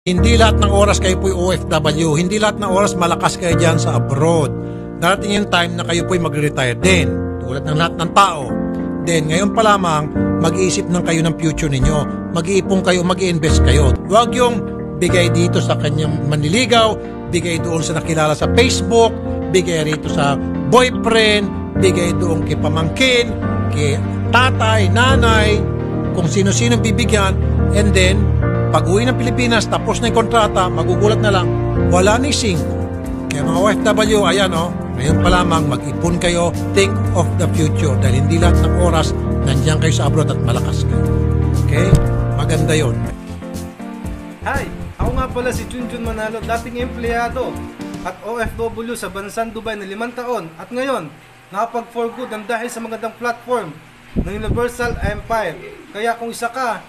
Hindi lahat ng oras kayo po'y OFW. Hindi lahat ng oras malakas kayo dyan sa abroad. Darating yung time na kayo po'y mag-retire din. Tulad ng lahat ng tao. Then, ngayon pa lamang, mag-iisip ng kayo ng future ninyo. Mag-iipon kayo, mag-i-invest kayo. Huwag yung bigay dito sa kanyang manliligaw, bigay doon sa nakilala sa Facebook, bigay rito sa boyfriend, bigay doon kay pamangkin, kay tatay, nanay, kung sino-sino bibigyan, and then, pag uwi ng Pilipinas, tapos na yung kontrata, magugulat na lang, wala ni sing. Kaya mga OFW, ayan ngayon pa lamang, mag-ipon kayo, think of the future, dahil hindi lahat ng oras, nandiyan kayo sa abroad at malakas kayo. Okay? Maganda yon. Hi! Ako nga pala si Junjun Manalo, dating empleyado at OFW sa bansang Dubai na 5 taon. At ngayon, nakapag-for good ang dahil sa magandang platform ng Universal Empire. Kaya kung isa ka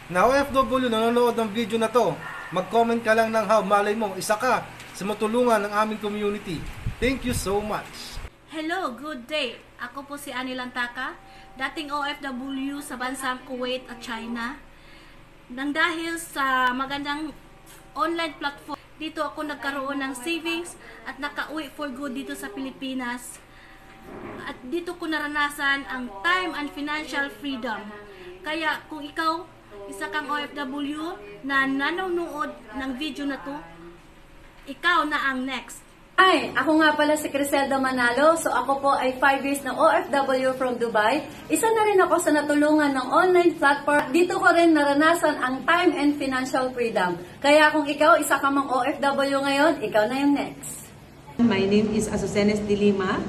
na OFW nanonood ng video na to, mag-comment ka lang ng how, malay mo, isa ka sa matulungan ng aming community. Thank you so much! Hello, good day! Ako po si Annie Lantaka, dating OFW sa bansang Kuwait at China. Nang dahil sa magandang online platform, dito ako nagkaroon ng savings at nakauwi for good dito sa Pilipinas. At dito ko naranasan ang time and financial freedom. Kaya kung ikaw, isa kang OFW na nanonood ng video na to, ikaw na ang next. Hi! Ako nga pala si Criselda Manalo. So ako po ay 5 years na OFW from Dubai. Isa na rin ako sa natulungan ng online platform. Dito ko rin naranasan ang time and financial freedom. Kaya kung ikaw, isa ka mang OFW ngayon, ikaw na yung next. My name is Azucenes de Lima,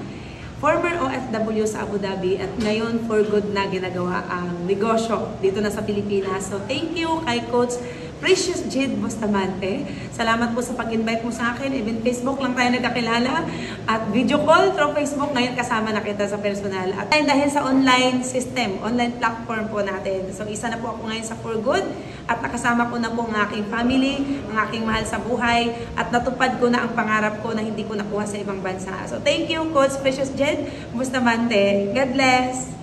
former OFW sa Abu Dhabi at ngayon for good na ginagawa ang negosyo dito na sa Pilipinas. So thank you kay Coach Precious Jade Bustamante. Salamat po sa pag-invite mo sa akin. Even Facebook lang tayo nagkakilala. At video call through Facebook. Ngayon kasama na kita sa personal. At dahil sa online system, online platform po natin. So isa na po ako ngayon sa For Good. At nakasama ko na po ang aking family, ang aking mahal sa buhay. At natupad ko na ang pangarap ko na hindi ko nakuha sa ibang bansa. So thank you, Coach Precious Jade Bustamante. God bless!